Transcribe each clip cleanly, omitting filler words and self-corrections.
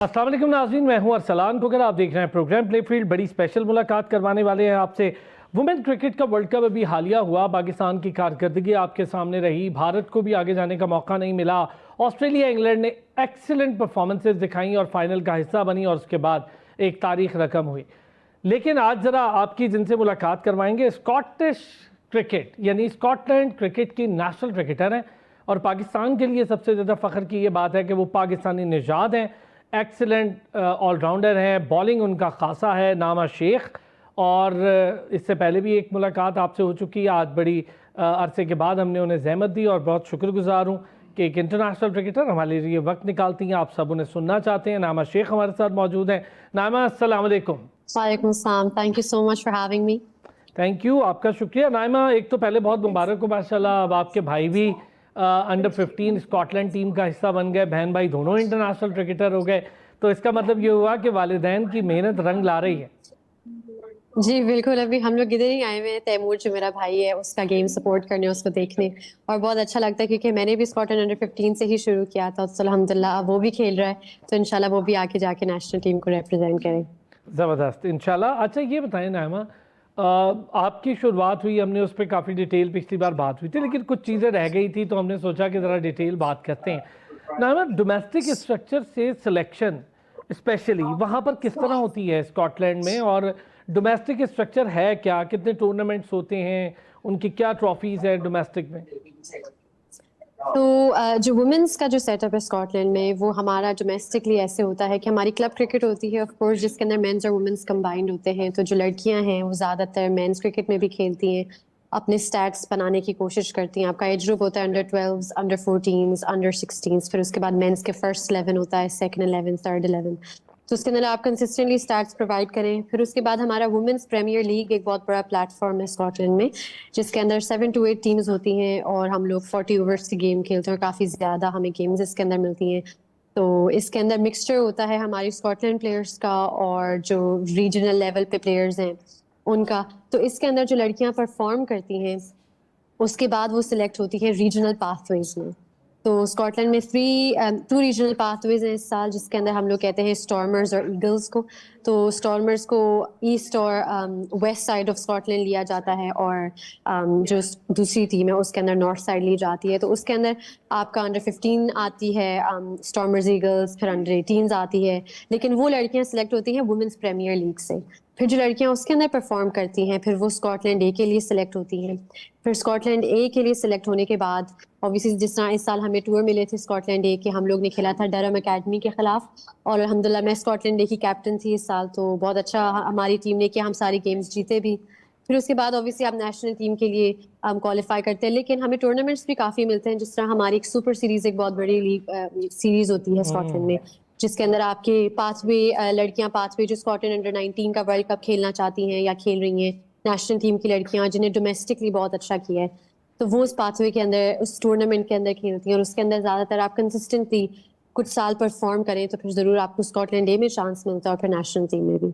अस्सलाम वालेकुम नाज़रीन, मैं हूं अरसलान कोकर। आप देख रहे हैं प्रोग्राम प्ले फील्ड। बड़ी स्पेशल मुलाकात करवाने वाले हैं आपसे। वुमेन क्रिकेट का वर्ल्ड कप अभी हालिया हुआ। पाकिस्तान की कारकर्दगी आपके सामने रही, भारत को भी आगे जाने का मौका नहीं मिला। ऑस्ट्रेलिया इंग्लैंड ने एक्सीलेंट परफॉर्मेंसेज दिखाई और फाइनल का हिस्सा बनी और उसके बाद एक तारीख रकम हुई। लेकिन आज ज़रा आपकी जिनसे मुलाकात करवाएंगे स्कॉटिश क्रिकेट यानी स्कॉटलैंड क्रिकेट की नेशनल क्रिकेटर हैं और पाकिस्तान के लिए सबसे ज़्यादा फ़ख्र की ये बात है कि वो पाकिस्तानी निजात हैं। एक्सीलेंट ऑलराउंडर हैं, बॉलिंग उनका खासा है, नामा शेख। और इससे पहले भी एक मुलाकात आपसे हो चुकी है। आज बड़ी अरसे के बाद हमने उन्हें ज़हमत दी और बहुत शुक्रगुजार हूँ कि एक इंटरनेशनल क्रिकेटर हमारे लिए वक्त निकालती हैं। आप सब उन्हें सुनना चाहते हैं। नामा शेख हमारे साथ मौजूद हैं। नामा, अस्सलाम वालेकुम। वालेकुम सलाम, thank you so much for having me. Thank you, आपका शुक्रिया। नाइमा, एक तो पहले बहुत मुबारक हो माशाल्लाह। अब आपके भाई भी अंडर 15 स्कॉटलैंड टीम का हिस्सा बन गए, बहन भाई दोनों इंटरनेशनल क्रिकेटर हो गए। तो इसका मतलब ये हुआ कि वालिदैन की मेहनत रंग ला रही है। जी बिल्कुल, अभी हम लोग इधर ही आए हुए हैं। तैमूर जो मेरा भाई है उसका गेम सपोर्ट करने, उसको देखने, और बहुत अच्छा लगता है क्योंकि मैंने भी स्कॉटलैंड अंडर 15 से ही शुरू किया था। तो अल्हम्दुलिल्लाह अब वो भी खेल रहा है, तो इंशाल्लाह वो भी आके जाके नेशनल टीम को रिप्रेजेंट करे। ज़बरदस्त, इंशाल्लाह। अच्छा ये बताएं नाइमा, आपकी शुरुआत हुई, हमने उस पर काफ़ी डिटेल पिछली बार बात हुई थी, लेकिन कुछ चीज़ें रह गई थी तो हमने सोचा कि ज़रा डिटेल बात करते हैं। नाइमा, डोमेस्टिक स्ट्रक्चर से सिलेक्शन स्पेशली वहाँ पर किस तरह होती है स्कॉटलैंड में, और डोमेस्टिक स्ट्रक्चर है क्या, कितने टूर्नामेंट्स होते हैं, उनकी क्या ट्रॉफीज़ हैं डोमेस्टिक में? तो जो वुमेन्स का जो सेटअप है स्कॉटलैंड में, वो हमारा डोमेस्टिकली ऐसे होता है कि हमारी क्लब क्रिकेट होती है ऑफ कोर्स, जिसके अंदर मेंस और वुमेन्स कंबाइंड होते हैं। तो जो लड़कियां हैं वो ज़्यादातर मेंस क्रिकेट में भी खेलती हैं, अपने स्टैट्स बनाने की कोशिश करती हैं। आपका एज ग्रुप होता है अंडर 12, अंडर 14, अंडर 16, फिर उसके बाद मेंस के फर्स्ट 11 होता है, सेकंड 11, थर्ड 11। तो उसके अंदर आप कंसिस्टेंटली स्टैट्स प्रोवाइड करें। फिर उसके बाद हमारा वुमेन्स प्रीमियर लीग एक बहुत बड़ा प्लेटफॉर्म है स्कॉटलैंड में, जिसके अंदर 7 to 8 टीम्स होती हैं और हम लोग 40 ओवर्स की गेम खेलते हैं और काफ़ी ज़्यादा हमें गेम्स इसके अंदर मिलती हैं। तो इसके अंदर मिक्सचर होता है हमारी स्कॉटलैंड प्लेयर्स का और जो रीजनल लेवल पे प्लेयर्स हैं उनका। तो इसके अंदर जो लड़कियां परफॉर्म करती हैं उसके बाद वो सिलेक्ट होती है रीजनल पाथवेज में। तो स्कॉटलैंड में 2 रीजनल पाथवेज हैं इस साल, जिसके अंदर हम लोग कहते हैं स्टॉर्मर्स और ईगल्स को। तो स्टॉर्मर्स को ईस्ट और वेस्ट साइड ऑफ स्कॉटलैंड लिया जाता है, और जो दूसरी टीम है उसके अंदर नॉर्थ साइड ली जाती है। तो उसके अंदर आपका अंडर 15 आती है स्टॉर्मर्स ईगल्स, फिर अंडर 18 आती है। लेकिन वो लड़कियां सिलेक्ट होती हैं वुमेन्स प्रीमियर लीग से। फिर जो लड़कियां उसके अंदर परफॉर्म करती हैं फिर वो स्कॉटलैंड ए के लिए सिलेक्ट होती हैं। फिर स्कॉटलैंड ए के लिए सिलेक्ट होने के बाद ऑब्वियसली जिस तरह इस साल हमें टूर मिले थे स्कॉटलैंड ए के, हम लोग ने खेला था डरहम एकेडमी के खिलाफ, और अल्हम्दुलिल्लाह मैं स्कॉटलैंड ए की कैप्टन थी इस साल। तो बहुत अच्छा हमारी टीम ने किया, हम सारी गेम्स जीते भी। फिर उसके बाद ऑब्वियसली आप नेशनल टीम के लिए क्वालिफाई करते हैं, लेकिन हमें टूर्नामेंट्स भी काफ़ी मिलते हैं। जिस तरह हमारी एक सुपर सीरीज, एक बहुत बड़ी लीग सीरीज होती है स्कॉटलैंड में, जिसके अंदर आपके पांचवे लड़कियां पांचवे जो स्कॉटलैंड अंडर 19 का वर्ल्ड कप खेलना चाहती हैं या खेल रही हैं, नेशनल टीम की लड़कियां जिन्हें डोमेस्टिकली बहुत अच्छा किया है, तो वो उस पाथवे के अंदर, उस टूर्नामेंट के अंदर खेलती हैं। और उसके अंदर ज्यादातर आप कंसिस्टेंटली कुछ साल परफॉर्म करें तो फिर जरूर आपको स्कॉटलैंड ए में चांस मिलता है और फिर नेशनल टीम में भी।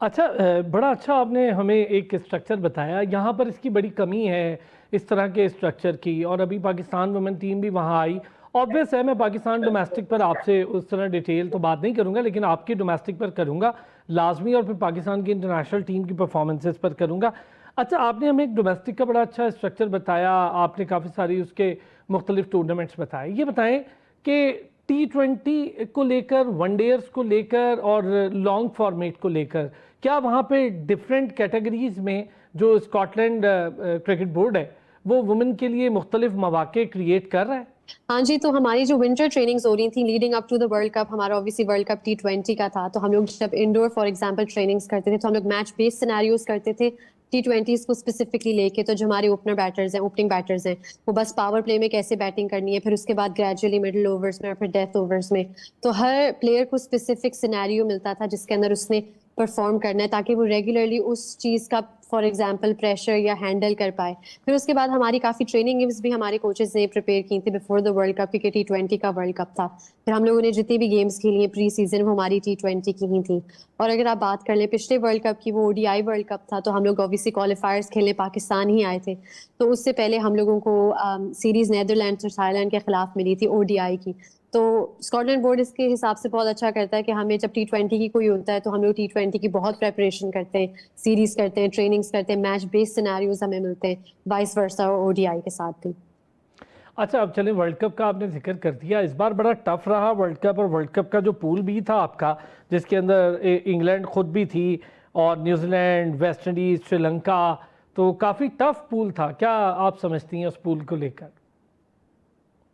अच्छा, बड़ा अच्छा आपने हमें एक स्ट्रक्चर बताया। यहाँ पर इसकी बड़ी कमी है इस तरह के स्ट्रक्चर की, और अभी पाकिस्तान वुमेन टीम भी वहाँ आई। ऑब्वियस है, मैं पाकिस्तान डोमेस्टिक पर आपसे उस तरह डिटेल तो बात नहीं करूँगा, लेकिन आपकी डोमेस्टिक पर करूँगा लाजमी, और फिर पाकिस्तान की इंटरनेशनल टीम की परफॉर्मेंसेस पर करूँगा। अच्छा, आपने हमें एक डोमेस्टिक का बड़ा अच्छा स्ट्रक्चर बताया, आपने काफ़ी सारी उसके मुख्तलिफ टूर्नामेंट्स बताए। ये बताएं कि T20 को लेकर, वनडेयर्स को लेकर और लॉन्ग फॉर्मेट को लेकर क्या वहाँ पे डिफरेंट कैटेगरीज में जो स्कॉटलैंड क्रिकेट बोर्ड है वो वुमेन के लिए मुख्तलिफ मौके क्रिएट कर रहा है? हाँ जी, तो हमारी जो विंटर ट्रेनिंग्स हो रही थी leading up to the world cup, हमारा ऑब्वियसली वर्ल्ड कप T20 का था। तो हम लोग जब इंडोर फॉर एग्जांपल ट्रेनिंग्स करते थे तो हम लोग मैच बेस्ड सिनेरियोज करते थे T20s को स्पेसिफिकली लेके। तो जो हमारे ओपनर बैटर्स हैं, ओपनिंग बैटर्स हैं, वो बस पावर प्ले में कैसे बैटिंग करनी है, फिर उसके बाद ग्रेजुअली मिडिल ओवर्स में और फिर डेथ ओवर्स में। तो हर प्लेयर को स्पेसिफिक सिनेरियो मिलता था जिसके अंदर उसने परफॉर्म करना है, ताकि वो रेगुलरली उस चीज़ का फॉर एग्जांपल प्रेशर या हैंडल कर पाए। फिर उसके बाद हमारी काफ़ी ट्रेनिंग गेम्स भी हमारे कोचेस ने प्रिपेयर की थी बिफोर द वर्ल्ड कप, क्योंकि T20 का वर्ल्ड कप था। फिर हम लोगों ने जितनी भी गेम्स खेली हैं प्री सीजन वो हमारी T20 की ही थी। और अगर आप बात कर लें पिछले वर्ल्ड कप की, वो ODI वर्ल्ड कप था, तो हम लोग ऑब्वियसली क्वालिफायर्स खेलने पाकिस्तान ही आए थे। तो उससे पहले हम लोगों को सीरीज नेदरलैंड्स और थाईलैंड के खिलाफ मिली थी ODI की। तो स्कॉटलैंड बोर्ड इसके हिसाब से बहुत अच्छा करता है कि हमें जब T20 की कोई होता है तो हम लोग T20 की बहुत प्रेपरेशन करते हैं, सीरीज करते हैं, ट्रेनिंग्स करते हैं, मैच बेस्ड सिनेरियोज हमें मिलते हैं, वाइस वर्सा और ODI के साथ भी। अच्छा, अब चलें, वर्ल्ड कप का आपने जिक्र कर दिया। इस बार बड़ा टफ रहा वर्ल्ड कप, और वर्ल्ड कप का जो पूल भी था आपका, जिसके अंदर इंग्लैंड खुद भी थी और न्यूजीलैंड, वेस्ट इंडीज, श्रीलंका, तो काफ़ी टफ पूल था। क्या आप समझती हैं उस पूल को लेकर?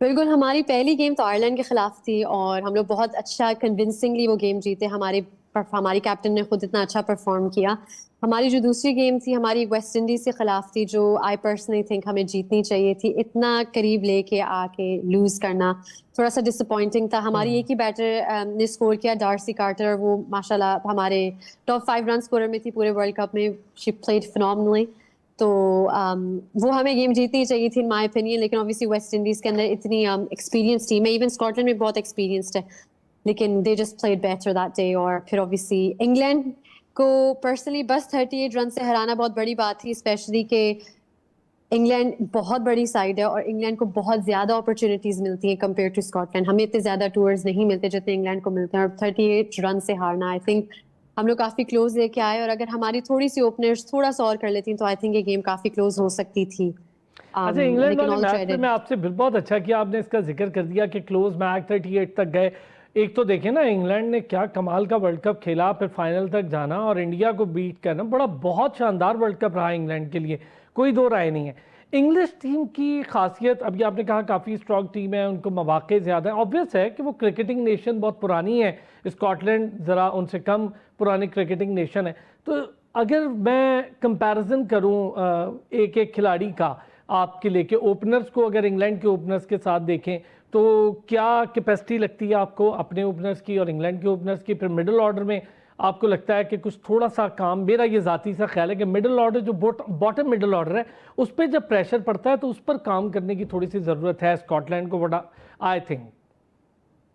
बिल्कुल, हमारी पहली गेम तो आयरलैंड के खिलाफ थी और हम लोग बहुत अच्छा कन्विंसिंगली वो गेम जीते। हमारी कैप्टन ने खुद इतना अच्छा परफॉर्म किया। हमारी जो दूसरी गेम थी हमारी वेस्ट इंडीज के खिलाफ थी, जो आई पर्सनली थिंक हमें जीतनी चाहिए थी। इतना करीब लेके आके लूज करना थोड़ा सा डिसअपॉइंटिंग था। हमारी एक ही बैटर ने स्कोर किया, डार्सी कार्टर, और वो माशाल्लाह हमारे टॉप 5 रन स्कोरर में थी पूरे वर्ल्ड कप में। She played phenomenally. तो वो हमें गेम जीतनी चाहिए थी इन माय ओपिनियन, लेकिन ऑब्वियसली वेस्ट इंडीज के अंदर इतनी एक्सपीरियंस टीम है, इवन स्कॉटलैंड में बहुत एक्सपीरियंस्ड है, लेकिन they just played better that day. और फिर ऑब्वियसली इंग्लैंड को पर्सनली बस 38 रन से हराना बहुत बड़ी बात थी, स्पेशली कि इंग्लैंड बहुत बड़ी साइड है और इंग्लैंड को बहुत ज्यादा अपॉर्चुनिटीज मिलती हैं कंपेयर टू स्कॉटलैंड। हमें इतने ज्यादा टूर्स नहीं मिलते जितने इंग्लैंड को मिलते हैं, और 38 रन से हारना, आई थिंक हम लोग काफी क्लोज लेके आए, और अगर हमारी थोड़ी सी ओपनर्स थोड़ा सा और कर लेती तो आई थिंक ये गेम काफी क्लोज हो सकती थी। अच्छा, इंग्लैंड लेकिन वाले ऑल मैच पे क्रेडिट। मैं आपसे बहुत अच्छा किया आपने इसका जिक्र कर दिया कि क्लोज मैच 38 तक गए। एक तो देखें ना, इंग्लैंड ने क्या कमाल का वर्ल्ड कप खेला, फिर फाइनल तक जाना और इंडिया को बीट करना, बड़ा बहुत शानदार वर्ल्ड कप रहा इंग्लैंड के लिए, कोई दो राय नहीं है। इंग्लिश टीम की खासियत, अभी आपने कहा काफ़ी स्ट्रॉन्ग टीम है, उनको मौके ज़्यादा है, ऑब्वियस है कि वो क्रिकेटिंग नेशन बहुत पुरानी है। स्कॉटलैंड ज़रा उनसे कम पुरानी क्रिकेटिंग नेशन है। तो अगर मैं कंपैरिजन करूं एक एक खिलाड़ी का आपके लेके, ओपनर्स को अगर इंग्लैंड के ओपनर्स के साथ देखें तो क्या कैपेसिटी लगती है आपको अपने ओपनर्स की और इंग्लैंड के ओपनर्स की? फिर मिडिल ऑर्डर में आपको लगता है कि कुछ थोड़ा सा काम, मेरा ये ज़ाती सा ख्याल है कि मिडिल ऑर्डर जो बॉटम मिडिल ऑर्डर है उस पर जब प्रेशर पड़ता है तो उस पर काम करने की थोड़ी सी ज़रूरत है स्कॉटलैंड को, बड़ा आई थिंक।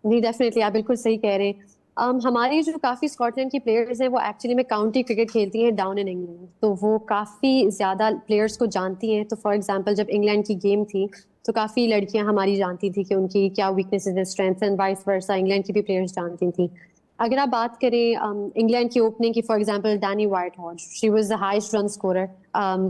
नहीं, डेफिनेटली आप बिल्कुल सही कह रहे हैं। हमारी जो काफी स्कॉटलैंड की प्लेयर्स हैं वो एक्चुअली में काउंटी क्रिकेट खेलती हैं डाउन इन इंग्लैंड, तो वो काफी ज्यादा प्लेयर्स को जानती हैं। तो फॉर एग्जांपल जब इंग्लैंड की गेम थी तो काफी लड़कियां हमारी जानती थी कि उनकी क्या वीकनेसेस है, strengths, and vice versa England की भी प्लेयर्स जानती थी। अगर आप बात करें इंग्लैंड की ओपनिंग की, for example Danny white Horde, she was the highest run scorer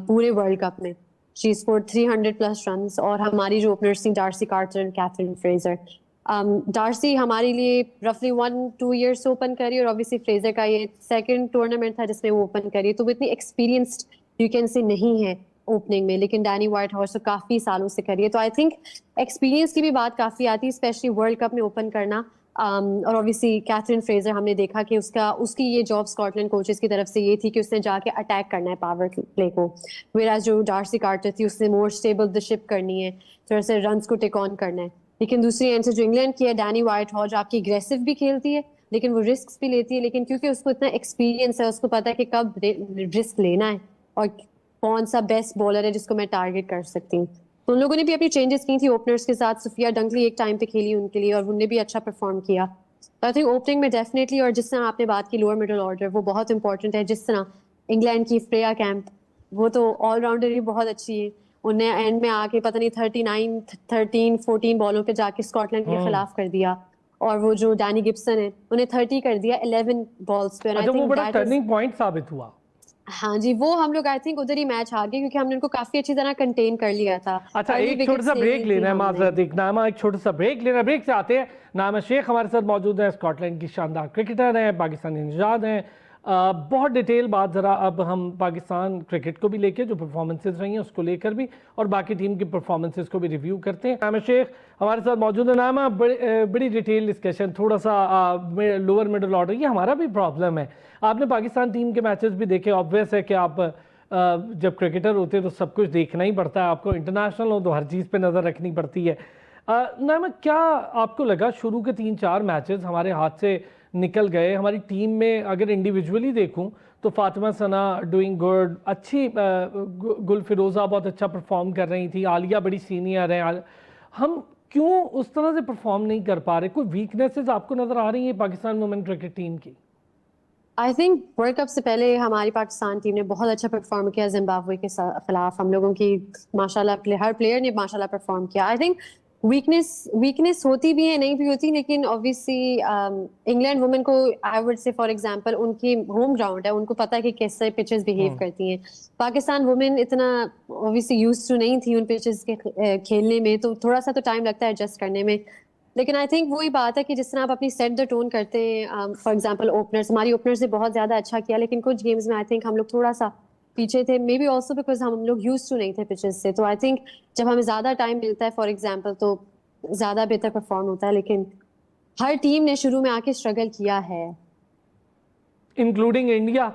पूरे वर्ल्ड कप में। She scored 300 plus runs. और हमारी जो ओपनर्स थी Darcy quarter and Catherine Fraser. Darcy हमारे लिए रफली 1-2 ईयर्स से ओपन करी, और ऑब्वियसली फ्रेजर का ये सेकंड टूर्नामेंट था जिसमें वो ओपन करी, तो वो इतनी एक्सपीरियंस्ड यू कैन से नहीं है ओपनिंग में, लेकिन डैनी व्हाइट हॉर्स तो काफी सालों से करी है। तो आई थिंक एक्सपीरियंस की भी बात काफी आती है, स्पेशली वर्ल्ड कप में ओपन करना। और ऑब्वियसली कैथरीन फ्रेजर, हमने देखा कि उसकी ये जॉब स्कॉटलैंड कोचेस की तरफ से ये थी कि उसने जाके अटैक करना है पावर प्ले को, वेराज जो डार्सी कार्टर थी उसने मोर स्टेबल द शिप करनी है, थोड़ा सा रन्स को टेक ऑन करना है। लेकिन दूसरी एंड से जो इंग्लैंड की है डैनी व्हाइट हॉर्ज, आपकी एग्रेसिव भी खेलती है लेकिन वो रिस्क भी लेती है, लेकिन क्योंकि उसको इतना एक्सपीरियंस है, उसको पता है कि कब रिस्क लेना है और कौन सा बेस्ट बॉलर है जिसको मैं टारगेट कर सकती हूँ। तो उन लोगों ने भी अपनी चेंजेस की थी ओपनर्स के साथ। सुफिया डंकली एक टाइम पे खेली उनके लिए और उन्होंने भी अच्छा परफॉर्म किया। तो आई थिंक ओपनिंग में डेफिनेटली, और जिस तरह आपने बात की लोअर मिडिल ऑर्डर, वो बहुत इंपॉर्टेंट है। जिस तरह इंग्लैंड की फ्रेया कैंप, वो तो ऑलराउंडर ही बहुत अच्छी है। उन्हें एंड में आके पता नहीं 13 14 बॉलों पे जाके स्कॉटलैंड के खिलाफ कर दिया। और वो जो डैनी गिब्सन है उन्हें 30 कर दिया 11 बॉल्स पे। अच्छा, वो बड़ा टर्निंग पॉइंट साबित हुआ। हाँ जी, वो हम लोग आई थिंक उधर ही मैच हार गए क्योंकि हमने उनको काफी अच्छी तरह कंटेन कर लिया था। अच्छा, अर्ली एक छोटा सा विकेट्स ले ब्रेक ली थी लेना है, हमने। माजरत, एक नामा, एक छोटा सा ब्रेक लेना है। ब्रेक से आते हैं, नामा शेख हमारे साथ मौजूद है, स्कॉटलैंड की शानदार क्रिकेटर हैं, पाकिस्तानी निजात हैं। बहुत डिटेल बात ज़रा अब हम पाकिस्तान क्रिकेट को भी लेके जो परफॉर्मेंसेज रही हैं उसको लेकर भी, और बाकी टीम की परफॉर्मेंसेज को भी रिव्यू करते हैं। नामा शेख हमारे साथ मौजूद है। नामा, बड़ी डिटेल डिस्कशन, थोड़ा सा लोअर मिडिल ऑर्डर, ये हमारा भी प्रॉब्लम है। आपने पाकिस्तान टीम के मैचेस भी देखे, ऑब्वियस है कि आप जब क्रिकेटर होते हैं तो सब कुछ देखना ही पड़ता है, आपको इंटरनेशनल हो तो हर चीज़ पे नज़र रखनी पड़ती है। नामा, क्या आपको लगा शुरू के 3-4 मैचेस हमारे हाथ से निकल गए? हमारी टीम में अगर इंडिविजुअली देखूं तो फातिमा सना डूइंग गुड, अच्छी, गुल फिरोज़ा बहुत अच्छा परफॉर्म कर रही थी, आलिया बड़ी सीनियर है, हम क्यों उस तरह से परफॉर्म नहीं कर पा रहे? कोई वीकनेसेस आपको नज़र आ रही है पाकिस्तान वुमेन क्रिकेट टीम की? आई थिंक वर्ल्ड कप से पहले हमारी पाकिस्तान टीम ने बहुत अच्छा परफॉर्म किया जिम्बाब्वे के खिलाफ। हम लोगों की माशाल्लाह हर प्लेयर ने माशाल्लाह परफॉर्म किया। आई थिंक वीकनेस होती भी है, नहीं भी होती, लेकिन ऑब्वियसली इंग्लैंड वुमेन को I would say for example उनकी होम ग्राउंड है, उनको पता है कि कैसे पिचेस बिहेव करती हैं। पाकिस्तान वुमेन इतना ऑब्वियसली यूज्ड टू नहीं थी उन पिचेस के खेलने में, तो थोड़ा सा तो टाइम लगता है एडजस्ट करने में। लेकिन आई थिंक वही बात है कि जिस तरह आप अपनी सेट द टोन करते हैं, फॉर एग्जांपल ओपनर्स, हमारी ओपनर्स ने बहुत ज्यादा अच्छा किया, लेकिन कुछ गेम्स में आई थिंक हम लोग थोड़ा सा पीछे थे, मे बी ऑल्सो बिकॉज हम लोग यूज टू नहीं थे पिचेस से। तो आई थिंक जब हमें ज्यादा टाइम मिलता है फॉर एग्जांपल तो ज्यादा बेहतर परफॉर्म होता है, लेकिन हर टीम ने शुरू में आके स्ट्रगल किया है, इंक्लूडिंग इंडिया।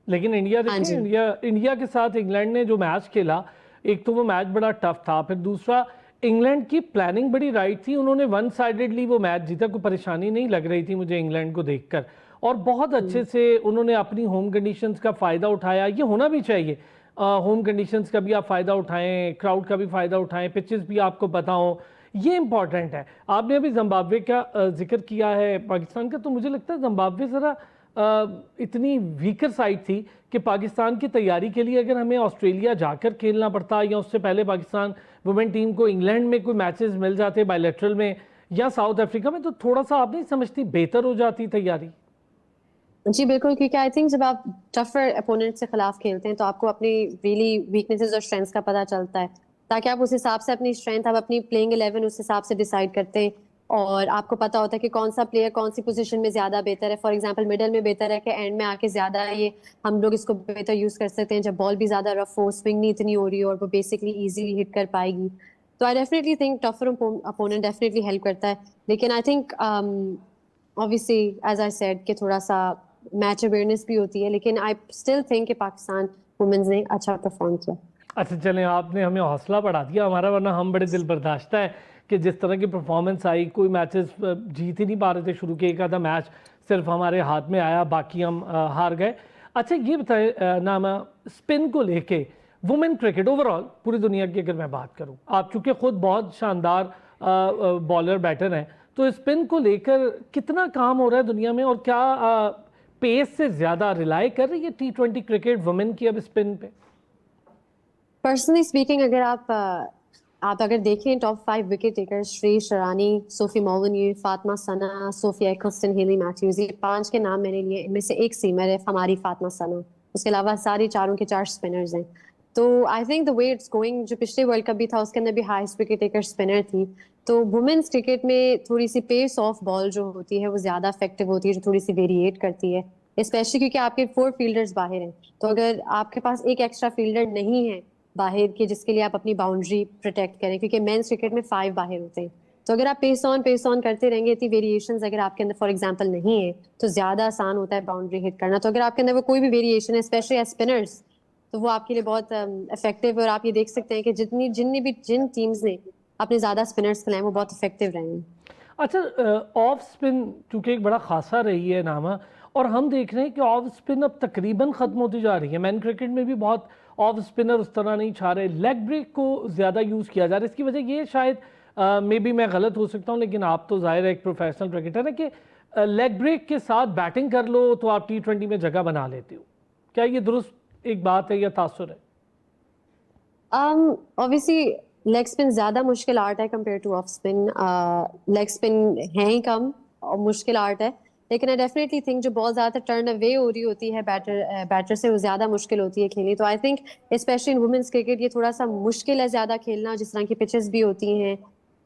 लेकिन इंडिया हाँ देखिए, जी। इंडिया के साथ इंग्लैंड ने जो मैच खेला, एक तो वो मैच बड़ा टफ था, फिर दूसरा इंग्लैंड की प्लानिंग बड़ी राइट थी, उन्होंने वन साइडेडली वो मैच जीता, कोई परेशानी नहीं लग रही थी मुझे इंग्लैंड को देखकर, और बहुत अच्छे से उन्होंने अपनी होम कंडीशंस का फ़ायदा उठाया। ये होना भी चाहिए, होम कंडीशंस का भी आप फ़ायदा उठाएं, क्राउड का भी फ़ायदा उठाएं, पिचेस भी आपको पता हो, ये इंपॉर्टेंट है। आपने अभी जिम्बाब्वे का जिक्र किया है पाकिस्तान का, तो मुझे लगता है जिम्बाब्वे ज़रा इतनी वीकर साइड थी कि पाकिस्तान की तैयारी के लिए अगर हमें ऑस्ट्रेलिया जाकर खेलना पड़ता, या उससे पहले पाकिस्तान वुमेन टीम को इंग्लैंड में कोई मैचेस मिल जाते बायलैटरल में या साउथ अफ्रीका में, तो थोड़ा सा आप नहीं समझती बेहतर हो जाती तैयारी? जी बिल्कुल, क्योंकि आई थिंक जब आप टफर अपोनेंट से खिलाफ खेलते हैं तो आपको अपनी रियली वीकनेसेस और स्ट्रेंथ्स का पता चलता है, ताकि आप उस हिसाब से अपनी स्ट्रेंथ, आप अपनी प्लेइंग 11 उस हिसाब से डिसाइड करते हैं, और आपको पता होता है कि कौन सा प्लेयर कौन सी पोजीशन में ज्यादा बेहतर है। फॉर एग्जांपल मिडल में बेहतर है कि एंड में आके ज्यादा ये हम लोग इसको बेहतर यूज कर सकते हैं, जब बॉल भी ज्यादा रफ हो, स्विंग नहीं इतनी हो रही हो और वो बेसिकली इजीली हिट कर पाएगी। तो I definitely think tougher opponent definitely help करता है, लेकिन I think obviously as I said कि थोड़ा सा मैच अवेयरनेस भी होती है, लेकिन आई स्टिल थिंक कि पाकिस्तान वुमेन्स ने अच्छा परफॉर्म किया। अच्छा चलें, आपने हमें हौसला बढ़ा दिया हमारा, वरना हम बड़े दिल बर्दाश्त है कि जिस तरह की परफॉर्मेंस आई, कोई मैचेस जीत ही नहीं पा रहे थे शुरू के, एक आधा मैच सिर्फ हमारे हाथ में आया, बाकी हम हार गए। अच्छा ये बताएं नामा, स्पिन को लेके वुमेन क्रिकेट ओवरऑल पूरी दुनिया की अगर मैं बात करूं, आप चूंकि खुद बहुत शानदार बॉलर बैटर हैं, तो स्पिन को लेकर कितना काम हो रहा है दुनिया में, और क्या पेस से ज़्यादा रिलाई कर रही है T20 क्रिकेट वुमेन की अब स्पिन पे? पर्सनली स्पीकिंग, अगर आप अगर देखें टॉप 5 विकेट टेकर, श्रेयस रानी, सोफी मोलिन्यू, फातिमा सना, सोफिया एक्लस्टन, हेली मैथ्यूज, ये 5 के नाम मैंने लिए। इनमें से एक सीमर है हमारी फातिमा सना, उसके अलावा सारी चारों के 4 स्पिनर्स हैं। तो I think the way it's going, जो पिछले वर्ल्ड कप भी था उसके अंदर भी हाईएस्ट विकेट टेकर स्पिनर थी। तो वुमेन्स क्रिकेट में थोड़ी सी पेस ऑफ बॉल जो होती है वो ज्यादा इफेक्टिव होती है, जो थोड़ी सी वेरिएट करती है, स्पेशली क्योंकि आपके 4 फील्डर्स बाहर हैं। तो अगर आपके पास एक एक्स्ट्रा फील्डर नहीं है बाहर के जिसके लिए आप अपनी बाउंड्री प्रोटेक्ट करें, क्योंकि मेंस क्रिकेट में 5 बाहर होते हैं, तो अगर आप पेस ऑन करते रहेंगे, इतनी वेरिएशंस अगर आपके अंदर फॉर एग्जांपल नहीं है, तो ज्यादा आसान होता है बाउंड्री हिट करना। तो अगर आपके अंदर वो कोई भी वेरिएशन है, स्पेशली एज स्पिनर्स, तो वो आपके लिए बहुत इफेक्टिव है। और आप ये देख सकते हैं कि जिन टीम्स ने अपने ज्यादा स्पिनर्स खिलाए वो बहुत इफेक्टिव रहे हैं। अच्छा, ऑफ स्पिन चूंकि एक बड़ा खासा रही है नामा, और हम देख रहे हैं कि ऑफ स्पिन अब तकरीबन ख़त्म होती जा रही है, मैन क्रिकेट में भी बहुत ऑफ स्पिनर उस तरह नहीं छा रहे, लेग ब्रेक को ज़्यादा यूज़ किया जा रहा है। इसकी वजह ये शायद मे बी मैं गलत हो सकता हूँ, लेकिन आप तो ज़ाहिर है एक प्रोफेशनल क्रिकेटर है कि लेग ब्रेक के साथ बैटिंग कर लो तो आप T20 में जगह बना लेते हो, क्या ये दुरुस्त एक बात है या तासुर है? ऑब्वियसली लेग स्पिन ज्यादा मुश्किल आर्ट है compare two off spin. Leg spin है ही कम और मुश्किल आर्ट है, लेकिन आई डेफिनेटली थिंक जो बॉल ज्यादातर टर्न अवे हो रही होती है बैटर से, वो ज्यादा मुश्किल होती है खेलनी। तो I think specially in women's cricket ये थोड़ा सा मुश्किल है ज्यादा खेलना, जिस तरह की पिचेस भी होती हैं।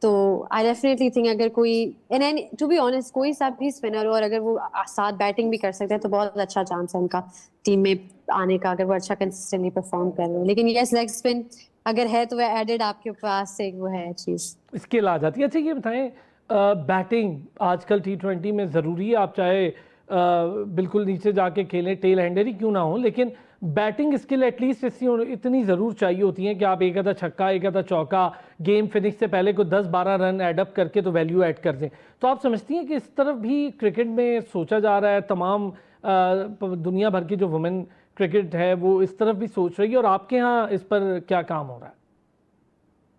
तो आई डेफिनेटली थिंक अगर कोई, एंड टू बी ऑनेस्ट, कोई सा भी स्पिनर हो और अगर वो साथ बैटिंग भी कर सकते हैं तो बहुत अच्छा चांस है उनका टीम में आने का, अगर वो अच्छा कंसिस्टेंटली परफॉर्म कर रहे हैं। लेकिन यस, लेग स्पिन अगर है तो वह एडेड आपके पास एक वो है चीज, स्किल आ जाती है। अच्छा ये बताएं, बैटिंग आजकल T20 में ज़रूरी है, आप चाहे बिल्कुल नीचे जाके खेलें, टेल हैंडर ही क्यों ना हो, लेकिन बैटिंग स्किल एटलीस्ट इतनी ज़रूर चाहिए होती है कि आप एक आधा छक्का, एक आधा चौका गेम फिनिश से पहले को 10-12 रन एडअप करके तो वैल्यू ऐड कर दें। तो आप समझती हैं कि इस तरफ भी क्रिकेट में सोचा जा रहा है, तमाम दुनिया भर की जो वुमेन क्रिकेट है वो इस तरफ भी सोच रही है, और आपके यहाँ इस पर क्या काम हो रहा है?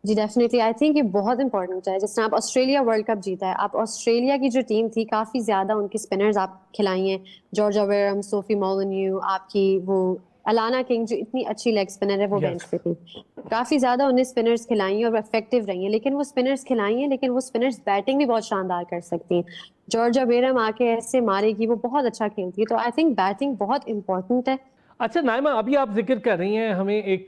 जी डेफिनेटली आई थिंक ये बहुत इंपॉर्टेंट है। जिस तरह आप ऑस्ट्रेलिया वर्ल्ड कप जीता है, आप ऑस्ट्रेलिया की जो टीम थी काफी ज्यादा उनके स्पिनर्स आप खिलाई हैं, जॉर्ज अवेरम, सोफी मोलिन्यू, आपकी वो अलाना किंग जो इतनी अच्छी लेग स्पिनर है वो Yes. बेंच पे थी। काफी ज्यादा उन्हें स्पिनर्स खिलाई हैं और इफेक्टिव रही हैं, लेकिन वो स्पिनर्स खिलाई हैं लेकिन वो स्पिनर्स बैटिंग भी बहुत शानदार कर सकती हैं। जॉर्जिया बेरम आके ऐसे मारेगी, वो बहुत अच्छा खेलती है, तो आई थिंक बैटिंग बहुत इंपॉर्टेंट है। अच्छा नाइमा, अभी आप जिक्र कर रही हैं हमें एक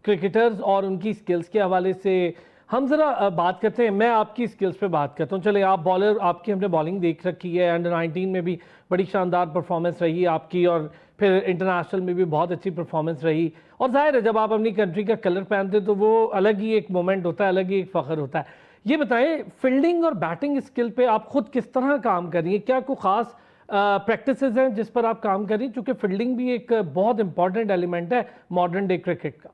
क्रिकेटर्स और उनकी स्किल्स के हवाले से, हम ज़रा बात करते हैं। मैं आपकी स्किल्स पे बात करता हूँ। चले, आप बॉलर, आपकी हमने बॉलिंग देख रखी है, अंडर 19 में भी बड़ी शानदार परफॉर्मेंस रही आपकी, और फिर इंटरनेशनल में भी बहुत अच्छी परफॉर्मेंस रही। और जाहिर है जब आप अपनी कंट्री का कलर पहनते तो वो अलग ही एक मोमेंट होता है, अलग ही एक फ़ख्र होता है। ये बताएं, फील्डिंग और बैटिंग स्किल पे आप खुद किस तरह काम कर रही हैं? क्या कोई ख़ास प्रैक्टिसेस हैं जिस पर आप काम कर रही हैं, क्योंकि फील्डिंग भी एक बहुत इंपॉर्टेंट एलिमेंट है मॉडर्न डे क्रिकेट का।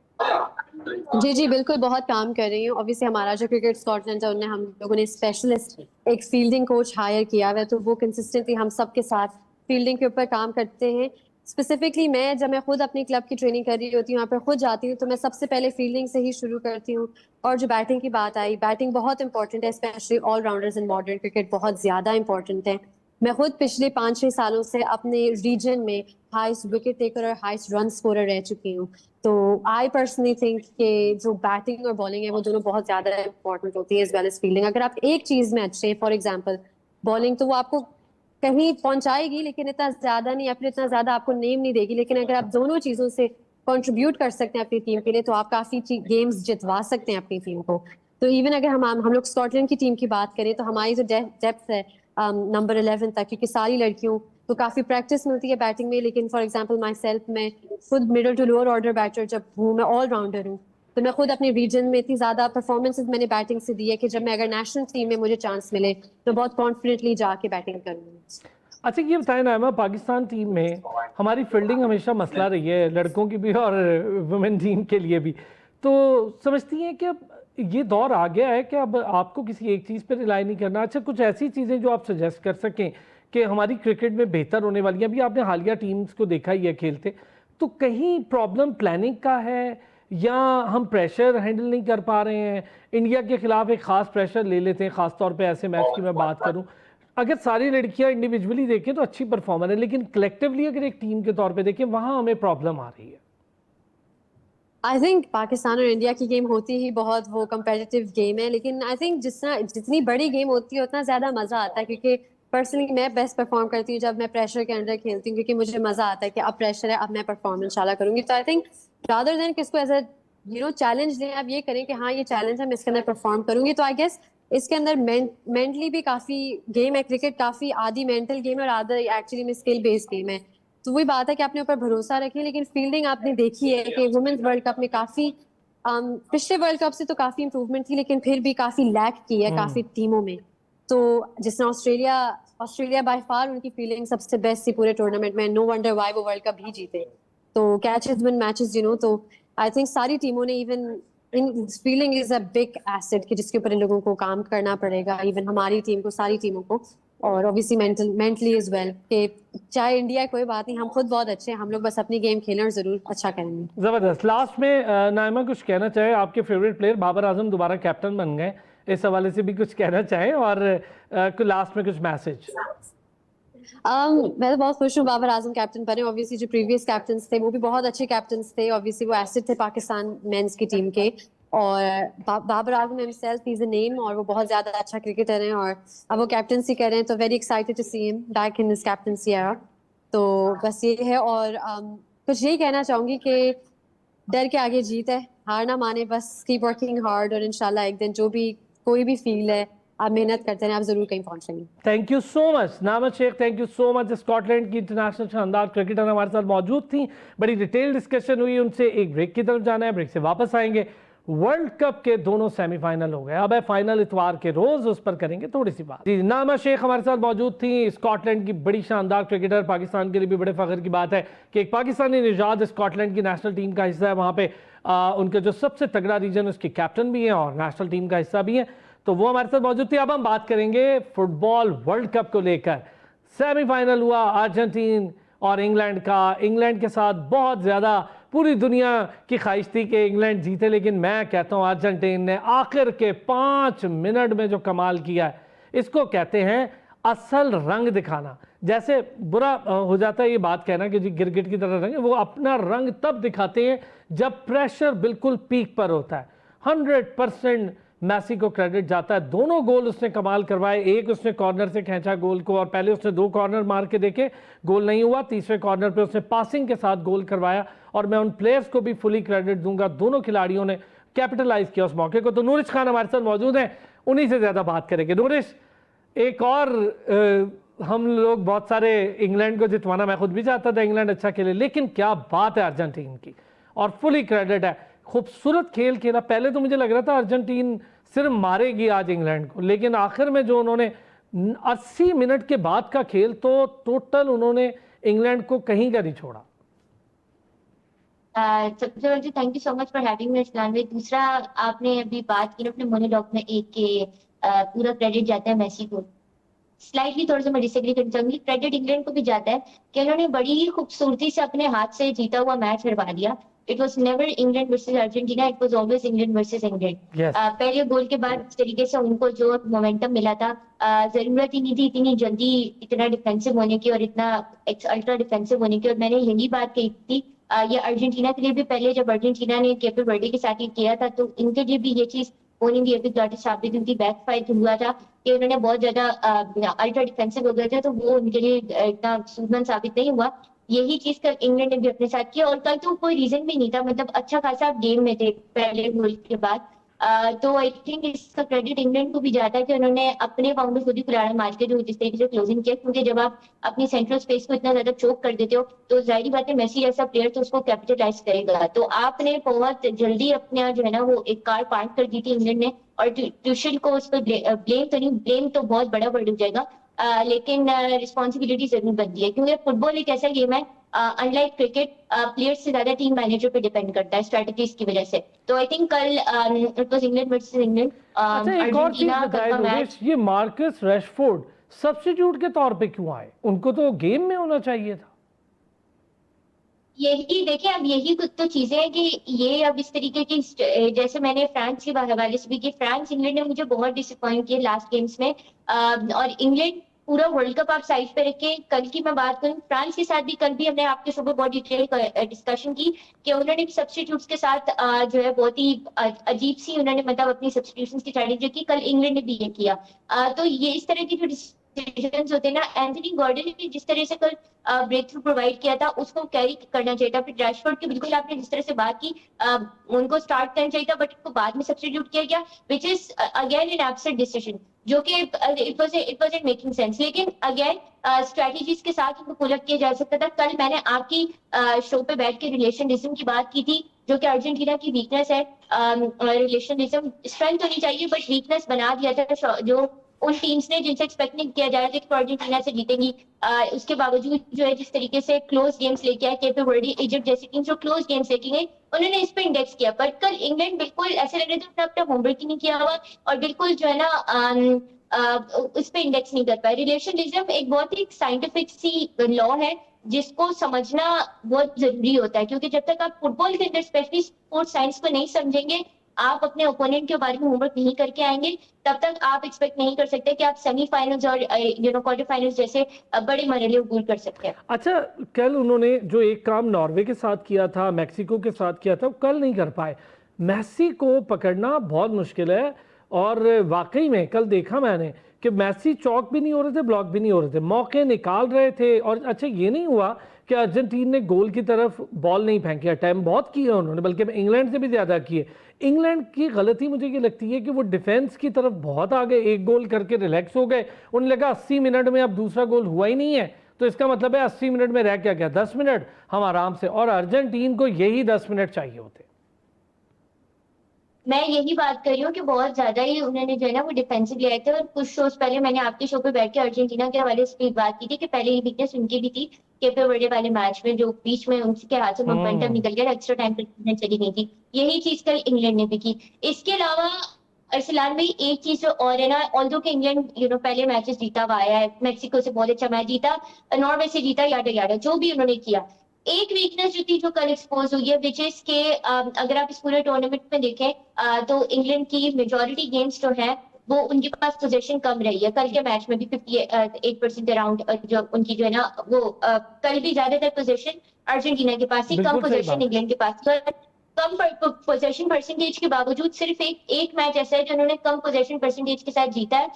जी जी बिल्कुल, बहुत काम कर रही हूँ। ऑब्वियसली हमारा जो क्रिकेट स्कॉटलैंड है उन्हें हम लोगों ने स्पेशलिस्ट एक फील्डिंग कोच हायर किया हुआ है, तो वो कंसिस्टेंटली हम सबके साथ फील्डिंग के ऊपर काम करते हैं। स्पेसिफिकली जब मैं खुद अपनी क्लब की ट्रेनिंग कर रही होती हूँ, यहाँ पर खुद जाती हूँ, तो मैं सबसे पहले फील्डिंग से ही शुरू करती हूँ। और जो बैटिंग की बात आई, बैटिंग बहुत इंपॉर्टेंट है, specially allrounders in modern cricket बहुत ज्यादा इंपॉर्टेंट है। मैं खुद पिछले 5-6 सालों से अपने रीजन में हाईएस्ट विकेट टेकर और हाईएस्ट रन स्कोरर रह चुकी हूँ। तो आई पर्सनली थिंक कि जो बैटिंग और बॉलिंग है वो दोनों बहुत ज्यादा इंपॉर्टेंट होती है एज वेल एज फील्डिंग। अगर आप एक चीज में अच्छे हैं, फॉर एग्जांपल बॉलिंग, तो वो आपको कहीं पहुंचाएगी लेकिन इतना ज्यादा नहीं, या फिर इतना ज्यादा आपको नेम नहीं देगी। लेकिन अगर आप दोनों चीजों से कंट्रीब्यूट कर सकते हैं अपनी टीम के लिए, तो आप काफी गेम्स जितवा सकते हैं अपनी टीम को। तो इवन अगर हम लोग स्कॉटलैंड की टीम की बात करें, तो हमारी जो डेप्थ है नंबर 11 तक, क्योंकि सारी लड़कियों तो काफी प्रैक्टिस मिलती है बैटिंग में, लेकिन फॉर एग्जांपल माई सेल्फ, मैं खुद middle to lower order batter जब हूँ, मैं ऑलराउंडर हूँ, तो मैं खुद अपने रीजन में इतनी ज्यादा परफॉर्मेंसेज मैंने बैटिंग से दी है कि जब मैं अगर नेशनल टीम में मुझे चांस मिले तो बहुत कॉन्फिडेंटली जाके बैटिंग करूंगी। अच्छा ये बताएं नाइमा, पाकिस्तान टीम में हमारी फील्डिंग हमेशा मसला रही है, लड़कों की भी और वुमेन टीम के लिए भी। तो समझती हैं कि अब ये दौर आ गया है कि अब आपको किसी एक चीज़ पर रिलाई नहीं करना। अच्छा, कुछ ऐसी चीज़ें जो आप सजेस्ट कर सकें कि हमारी क्रिकेट में बेहतर होने वाली हैं? अभी आपने हालिया टीम्स को देखा ही है खेलते, तो कहीं प्रॉब्लम प्लानिंग का है या हम प्रेशर हैंडल नहीं कर पा रहे हैं? इंडिया के खिलाफ एक ख़ास प्रेशर ले लेते हैं, ख़ास तौर पे ऐसे मैच की मैं बात करूं। अगर सारी लड़कियां इंडिविजुअली देखें तो अच्छी परफॉर्मर है, लेकिन कलेक्टिवली अगर एक टीम के तौर पे देखें, वहां हमें प्रॉब्लम आ रही है। आई थिंक पाकिस्तान और इंडिया की गेम होती ही बहुत वो कंपेटिटिव गेम है, लेकिन आई थिंक जितनी बड़ी गेम होती है उतना ज्यादा मजा आता है, क्योंकि पर्सनली मैं बेस्ट परफॉर्म करती हूँ जब मैं प्रेशर के अंडर खेलती हूँ, क्योंकि मुझे मजा आता है कि अब प्रेशर है, अब मैं परफॉर्म इंशाल्लाह करूंगी। तो आई थिंक रादर देन किसको एज अ चैलेंज लें, आप ये करें कि हाँ ये चैलेंज है, मैं इसके अंदर परफॉर्म करूंगी। तो आई गेस इसके अंदर मेंटली भी काफी गेम है क्रिकेट, काफी आधी मेंटल गेम है और आधा एक्चुअली में स्किल बेस्ड गेम है। तो वही बात है कि अपने ऊपर भरोसा रखें। लेकिन फील्डिंग आपने देखी है कि वुमेन्स वर्ल्ड कप में काफी पिछले वर्ल्ड कप से तो काफी इंप्रूवमेंट थी, लेकिन फिर भी काफी लैक की है काफी टीमों में। तो जिसने ऑस्ट्रेलिया ऑस्ट्रेलिया बाय फार उनकी फील्डिंग सबसे बेस्ट थी पूरे टूर्नामेंट में, नो वंडर व्हाई वो वर्ल्ड कप भी जीते। तो कैचेस विन मैचेस तो आई थिंक सारी टीमों ने even in fielding is a big asset कि जिसके ऊपर इन लोगों को काम करना पड़ेगा, इवन हमारी टीम को, सारी टीमों को। और ऑब्वियसली मेंटली इज वेल कि चाहे इंडिया कोई बात नहीं, हम खुद बहुत अच्छे हैं, हम लोग बस अपनी गेम खेलें और जरूर अच्छा करेंगे। जबरदस्त। लास्ट में नाइमा कुछ कहना चाहे, आपके फेवरेट प्लेयर बाबर आजम दोबारा कैप्टन बन गए, इस हवाले से भी कुछ कहना चाहें, और लास्ट में कुछ मैसेज। मैं तो बहुत खुश हूँ बाबर आजम कैप्टन बने। ऑब्वियसली जो प्रीवियस कैप्टन थे वो भी बहुत अच्छे कैप्टन थे, ऑब्वियसली वो एसेट थे पाकिस्तान मेंस की टीम के। और Babar Azam himself is a name, और वो बहुत ज्यादा अच्छा क्रिकेटर हैं, और अब वो कैप्टनसी कर रहे हैं, तो very excited to see him back in his captaincy era. तो बस ये है। और कुछ यही कहना चाहूंगी कि डर के आगे जीत है, हार ना माने, बस कीप वर्किंग हार्ड, और इंशाल्लाह एक दिन जो भी कोई भी फील्ड है आप मेहनत करते हैं, आप जरूर कहीं पहुंचेंगे। Thank you so much Naama Shaikh, thank you so much. Scotland की इंटरनेशनल शानदार क्रिकेटर हमारे साथ मौजूद थी, बड़ी डिटेल डिस्कशन हुई उनसे। एक ब्रेक की तरफ जाना है, ब्रेक से वापस आएंगे। वर्ल्ड कप के दोनों सेमीफाइनल हो गए, अब है फाइनल इतवार के रोज, उस पर करेंगे थोड़ी सी बात। जी, नामा शेख हमारे साथ मौजूद थी, स्कॉटलैंड की बड़ी शानदार क्रिकेटर। पाकिस्तान के लिए भी बड़े फख्र की बात है कि एक पाकिस्तानी निजात स्कॉटलैंड की नेशनल टीम का हिस्सा है। वहाँ पे उनका जो सबसे तगड़ा रीजन, उसके कैप्टन भी हैं और नेशनल टीम का हिस्सा भी है, तो वो हमारे साथ मौजूद थी। अब हम बात करेंगे फुटबॉल वर्ल्ड कप को लेकर। सेमीफाइनल हुआ अर्जेंटीना और इंग्लैंड का। इंग्लैंड के साथ बहुत ज़्यादा पूरी दुनिया की ख्वाहिश थी कि इंग्लैंड जीते, लेकिन मैं कहता हूँ अर्जेंटीना ने आखिर के 5 मिनट में जो कमाल किया है, इसको कहते हैं असल रंग दिखाना। जैसे बुरा हो जाता है ये बात कहना कि जी गिरगिट की तरह रंग, वो अपना रंग तब दिखाते हैं जब प्रेशर बिल्कुल पीक पर होता है। 100% मैसी को क्रेडिट जाता है। दोनों गोल उसने कमाल करवाए, एक उसने कॉर्नर से खींचा गोल को, और पहले उसने 2 कॉर्नर मार के देखे, गोल नहीं हुआ, तीसरे कॉर्नर पे उसने पासिंग के साथ गोल करवाया। और मैं उन प्लेयर्स को भी फुली क्रेडिट दूंगा, दोनों खिलाड़ियों ने कैपिटलाइज किया उस मौके को। तो नूरिश खान हमारे साथ मौजूद हैं, उन्हीं से ज्यादा बात करेंगे। नूरिश, एक और हम लोग बहुत सारे इंग्लैंड को जितवाना, मैं खुद भी चाहता था इंग्लैंड अच्छा खेले, लेकिन क्या बात है अर्जेंटीन की, और फुली क्रेडिट है, खूबसूरत खेल खेला। पहले तो मुझे लग रहा था अर्जेंटीन सिर्फ मारेगी आज इंग्लैंड को, लेकिन आखिर में जो उन्होंने 80 मिनट के बाद का खेल, तो टोटल उन्होंने इंग्लैंड को कहीं का नहीं छोड़ा। सबसे पहले thank you so much for having me इस्लान भाई। दूसरा, आपने अभी बात की ना अपने मोनोलॉग में एक के पूरा क्रेडिट जाता है मेसी को। स्लाइटली थोड़ा सा मैं डिसएग्री करना चाहूंगी, क्रेडिट इंग्लैंड को भी जाता है कि उन्होंने बड़ी ही खूबसूरती से अपने हाथ से जीता हुआ मैच हरवा दिया। It was never England versus Argentina, it was always England versus England. पहले गोल के बाद जिस तरीके से उनको जो मोमेंटम मिला था, जरूरत ही नहीं थी इतनी जल्दी इतना डिफेंसिव होने की और इतना अल्ट्रा डिफेंसिव होने की। और मैंने यही बात कही थी ये अर्जेंटीना के लिए भी, पहले जब अर्जेंटीना ने केपे वर्डे के साथ ये किया था, तो इनके लिए भी ये चीज होनी भी अभी घाटी साबित हुई थी, बैकफायर हुआ था कि उन्होंने बहुत ज्यादा अल्ट्रा डिफेंसिव हो गए थे, तो वो उनके लिए इतना सूझबूझ साबित नहीं हुआ। यही चीज कल इंग्लैंड ने भी अपने साथ किया, और कल तो कोई रीजन भी नहीं था, मतलब अच्छा खासा गेम में थे पहले गोल के बाद। तो आई थिंक इसका क्रेडिट इंग्लैंड को भी जाता है कि उन्होंने अपने बाउंड्री खुद ही कुल्हाड़ा मार के जो जिस तरीके से क्लोजिंग किया, क्योंकि जब आप अपनी सेंट्रल स्पेस को इतना ज्यादा चोक कर देते हो, तो जाहिर बात है मेसी ऐसा प्लेयर तो उसको कैपिटलाइज करेगा। तो आपने बहुत जल्दी अपना जो है ना वो एक कार पार्क कर दी थी इंग्लैंड ने, और ट्यूशल को उस पर ब्लेम तो नहीं, ब्लेम तो बहुत बड़ा वर्ड हो जाएगा, लेकिन रिस्पॉन्सिबिलिटी जरूर बनती है, क्योंकि फुटबॉल एक ऐसा गेम है, अनलाइक क्रिकेट प्लेयर्स से ज्यादा टीम मैनेजर पे डिपेंड करता है स्ट्रेटजीज की वजह से। तो I think call it was England versus England. अच्छा, एक और चीज बताइए नूरिश, ये मार्कस रैशफोर्ड सब्स्टिट्यूट के तौर पे क्यों आए? उनको तो गेम में होना चाहिए था। यही देखिए, अब यही कुछ तो चीजें हैं कि ये अब इस तरीके की, जैसे मैंने फ्रांस के हवाले से भी कि फ्रांस इंग्लैंड ने मुझे बहुत डिसअपॉइंट किया लास्ट गेम्स में, और इंग्लैंड पूरा वर्ल्ड कप आप साइड पे रख के, कल की मैं बात करूं फ्रांस के साथ भी, कल भी हमने आपके शो पर बहुत डिटेल डिस्कशन की कि उन्होंने सब्स्टिट्यूट्स के साथ जो है बहुत ही अजीब सी उन्होंने मतलब अपनी सब्स्टिट्यूशंस की स्ट्रेटजी की, कल इंग्लैंड ने भी ये किया। तो ये इस तरह की जो डिसीजंस होते हैं ना, एंथनी गॉर्डन ने जिस तरह से कल ब्रेक थ्रू प्रोवाइड किया था उसको कैरी करना चाहिए था। फिर रैशफोर्ड की बिल्कुल आपने जिस तरह से बात की, उनको स्टार्ट करना चाहिए था, बट उनको बाद में सब्स्टिट्यूट किया गया, which is again an absurd decision, जो कि इट वाज मेकिंग सेंस। लेकिन अगेन स्ट्रेटजीज के साथ उनको पुल अप किया जा सकता था। कल मैंने आपकी शो पे बैठ के रिलेशनलिज्म की बात की थी, जो कि अर्जेंटीना की वीकनेस है। रिलेशनलिज्म स्ट्रेंथ होनी चाहिए, बट वीकनेस बना दिया था जो उन टीम्स ने जिनसे एक्सपेक्ट नहीं किया जा रहा था कि अर्जेंटीना से जीतेंगी। उसके बावजूद जो है जिस तरीके से क्लोज गेम्स लेके आए, केपे वर्डे, इजिप्ट जैसी टीम जो क्लोज गेम्स लेके गई, उन्होंने इस पे इंडेक्स किया। पर कल इंग्लैंड बिल्कुल ऐसे लग रहे थे अपना होमवर्क ही नहीं किया हुआ, और बिल्कुल जो है ना उस पे इंडेक्स नहीं कर पाए। रिलेशनलिज्म एक बहुत ही साइंटिफिक सी लॉ है जिसको समझना बहुत जरूरी होता है, क्योंकि जब तक आप फुटबॉल के अंदर स्पेशली स्पोर्ट्स साइंस को नहीं समझेंगे, आप अपने ओपोनेंट के बारे में होमवर्क नहीं करके आएंगे, तब तक आप एक्सपेक्ट नहीं कर सकते कि आप सेमीफाइनल्स और क्वार्टर फाइनल्स जैसे बड़े मरहले अबूर कर सकते हैं। अच्छा, कल उन्होंने जो एक काम नॉर्वे के साथ किया था, मैक्सिको के साथ किया था, वो कल नहीं कर पाए। मैसी को पकड़ना बहुत मुश्किल है, और वाकई में कल देखा मैंने कि मैसी चौक भी नहीं हो रहे थे, ब्लॉक भी नहीं हो रहे थे, मौके निकाल रहे थे। और अच्छा, ये नहीं हुआ कि अर्जेंटीना ने गोल की तरफ बॉल नहीं फेंकी, अटैम्प बहुत किए उन्होंने, बल्कि इंग्लैंड से भी ज़्यादा किए। इंग्लैंड की गलती मुझे ये लगती है कि वो डिफेंस की तरफ बहुत आ गए, एक गोल करके रिलैक्स हो गए, उन्हें लगा 80 मिनट में अब दूसरा गोल हुआ ही नहीं है, तो इसका मतलब है 80 मिनट में रह क्या गया, 10 मिनट हम आराम से, और अर्जेंटीना को यही 10 मिनट चाहिए होते। मैं यही बात कर रही हूँ कि बहुत ज्यादा ही उन्होंने जो है ना वो डिफेंसिव ले आए थे। और कुछ शोज पहले मैंने आपके शो पे बैठ के अर्जेंटीना के हवाले से बात की थी कि पहले ये वीकनेस उनकी भी थी, केपे वर्डे वाले मैच में जो बीच में उनके हाथ से मोमेंटम निकल गया, एक्स्ट्रा टाइम तक चली नहीं थी। यही चीज कल इंग्लैंड ने भी की। इसके अलावा अरसलान भाई एक चीज जो और है ना, ऑल्दो के इंग्लैंड पहले मैचेस जीता हुआ आया है, मेक्सिको से बहुत अच्छा मैच जीता, नॉर्वे से जीता, याडा याडा जो भी उन्होंने किया। एक वीकनेस जो थी जो कल एक्सपोज हुई है, विच इज के अगर आप इस पूरे टूर्नामेंट में देखें तो इंग्लैंड की मेजोरिटी गेम्स जो है वो उनके पास पोजीशन कम रही है। कल के मैच में भी 58% अराउंड जो उनकी जो है ना वो कल भी ज्यादातर पोजीशन अर्जेंटीना के पास थी, कम बिल्कुल सही पोजीशन बात। इंग्लैंड के पास थी। कम पोजेशन परसेंटेज के बावजूद सिर्फ एक मैच ऐसा है जो उन्होंने कम पोजेशन परसेंटेज के साथ जीता है,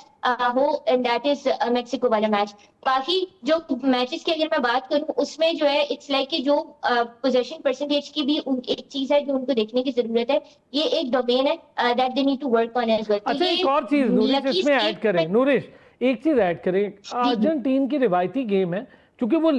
वो एंड दैट इज मेक्सिको वाला मैच। बाकी जो मैचेस की अगर मैं बात करूं उसमें जो है इट्स लाइक कि जो पोजेशन परसेंटेज की भी एक चीज है जो उनको देखने की जरूरत है। ये एक डोमेन है that they need to work on as well. अच्छा, एक और चीज नूरिश इसमें ऐड करें, नूरिश एक चीज ऐड करें, अर्जेंटीन की रिवायती गेम है, क्योंकि वो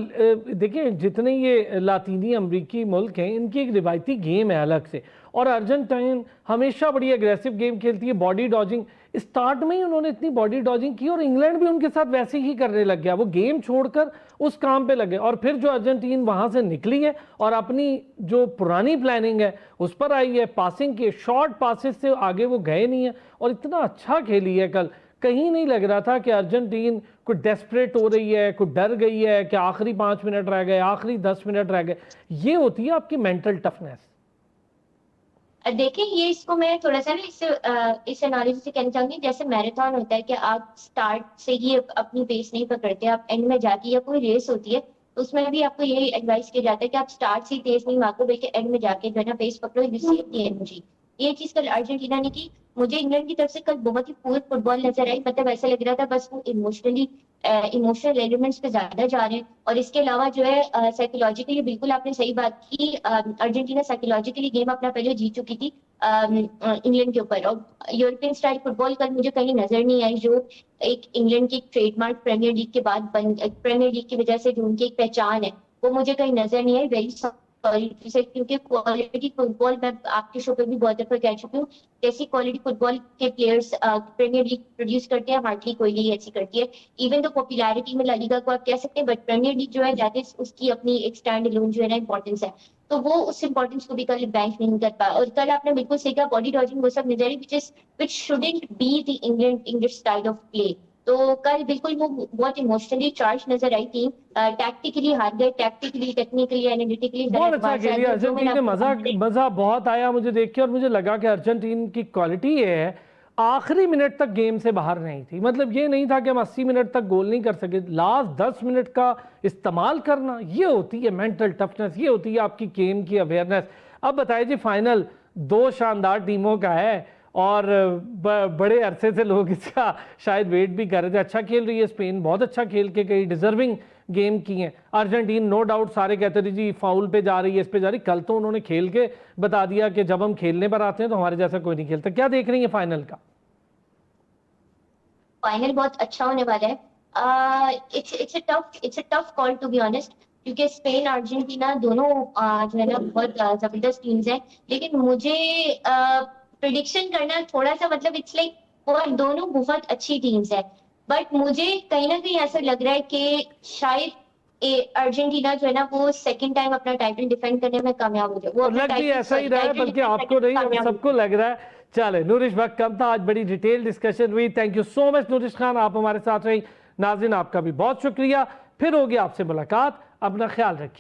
देखिए जितने ये लातीनी अमरीकी मुल्क हैं इनकी एक रिवायती गेम है अलग से, और अर्जेंटीन हमेशा बड़ी एग्रेसिव गेम खेलती है, बॉडी डॉजिंग। स्टार्ट में ही उन्होंने इतनी बॉडी डॉजिंग की और इंग्लैंड भी उनके साथ वैसे ही करने लग गया, वो गेम छोड़कर उस काम पे लगे, और फिर जो अर्जेंटीन वहां से निकली है और अपनी जो पुरानी प्लानिंग है उस पर आई है, पासिंग के शॉर्ट पासिस से आगे वो गए नहीं है और इतना अच्छा खेली है कल। कहीं नहीं लग रहा था कि अर्जेंटीन कुछ डेस्परेट हो रही है, कुछ डर गई है कि आखिरी 5 मिनट रह गए, आखिरी 10 मिनट रह गए। ये होती है आपकी मेंटल टफनेस। देखिए ये इसको मैं थोड़ा सा ना इस एनालिसिस से कहना चाहूंगी, जैसे मैराथन होता है कि आप स्टार्ट से ही अपनी पेस नहीं पकड़ते, आप एंड में जाके, या कोई रेस होती है तो उसमें भी आपको यही एडवाइस किया जाता है कि आप स्टार्ट से ही तेज नहीं मारो, बल्कि एंड में जाके जो है ना पेस पकड़ो, यू सेव द एनर्जी। ये चीज कल अर्जेंटीना ने की। मुझे इंग्लैंड की तरफ से कल बहुत ही पूर फुटबॉल नजर आई, मतलब ऐसा लग रहा था बस वो इमोशनल एलिमेंट्स पे ज्यादा जा रहे हैं। और इसके अलावा जो है साइकोलॉजिकली, बिल्कुल आपने सही बात की, अर्जेंटीना साइकोलॉजिकली गेम अपना पहले जीत चुकी थी इंग्लैंड के ऊपर। और यूरोपियन स्टाइल फुटबॉल कल मुझे कहीं नजर नहीं आई, जो एक इंग्लैंड की ट्रेडमार्क प्रीमियर लीग के बाद प्रीमियर लीग की वजह से जो उनकी एक पहचान है वो मुझे कहीं नजर नहीं आई। वेरी सॉरी से, क्योंकि क्वालिटी फुटबॉल मैं आपके शो पे भी बहुत दफा कह चुकी हूँ, जैसी क्वालिटी फुटबॉल के प्लेयर्स प्रीमियर लीग प्रोड्यूस करते हैं हार्डली कोई लीग ऐसी करती है। इवन तो पॉपुलैरिटी में ला लीगा को आप कह सकते हैं, बट प्रीमियर लीग जो है दैट इज उसकी अपनी एक स्टैंड अलोन जो है ना इंपॉर्टेंस है, तो वो उस इंपॉर्टेंस को भी कल बैंक नहीं कर पाया। और कल आपने बिल्कुल सही कहा, बॉडी डॉजिंग वो सब नजर आई which shouldn't be the English style of play. तो कल बिल्कुल वो बहुत इमोशनली चार्ज नजर आई टीम, टैक्टिकली हार गए, टैक्टिकली टेक्निकली एनालिटिकली बहुत अच्छा खेली अर्जेंटीन ने, मजा बहुत आया मुझे देख के, और मुझे लगा कि अर्जेंटीन की क्वालिटी ये है आखिरी मिनट तक गेम से बाहर नहीं थी। मतलब ये नहीं था कि हम 80 मिनट तक गोल नहीं कर सके, लास्ट 10 मिनट का इस्तेमाल करना, ये होती है मेंटल टफनेस, ये होती है आपकी गेम की अवेयरनेस। अब बताइए जी, फाइनल 2 शानदार टीमों का है और बड़े अरसे से लोग इसका शायद वेट भी कर रहे थे। अच्छा खेल रही है स्पेन, बहुत अच्छा खेल के कई डिजर्विंग गेम की हैं। अर्जेंटीन नो डाउट सारे कहते थे जी फाउल पे जा रही है, इस पे जा रही, कल तो उन्होंने खेल के बता दिया कि जब हम खेलने पर आते हैं तो हमारे जैसा कोई नहीं खेलता। क्या देख रही है फाइनल का? फाइनल बहुत अच्छा होने वाला है। It's a tough call to be honest, क्योंकि स्पेन अर्जेंटीना दोनों जो है ना बहुत जबरदस्त टीम्स हैं, लेकिन मुझे प्रिडिक्शन करना थोड़ा सा मतलब इट्स लाइक वो दोनों बहुत अच्छी टीम्स है, बट मुझे कहीं ना कहीं ऐसा लग रहा है कि शायद अर्जेंटीना जो है ना वो सेकंड टाइम अपना टाइटल डिफेंड करने में कामयाब हो जाए। वो लग भी ऐसा ही रहा है, बल्कि आपको नहीं सबको लग रहा है। चले, नूरिश वक्त कम था, आज बड़ी डिटेल डिस्कशन हुई। Thank you so much Noorish Khan, आप हमारे साथ रही। नाज़रीन आपका भी बहुत शुक्रिया, फिर होगी आपसे मुलाकात, अपना ख्याल रखिए।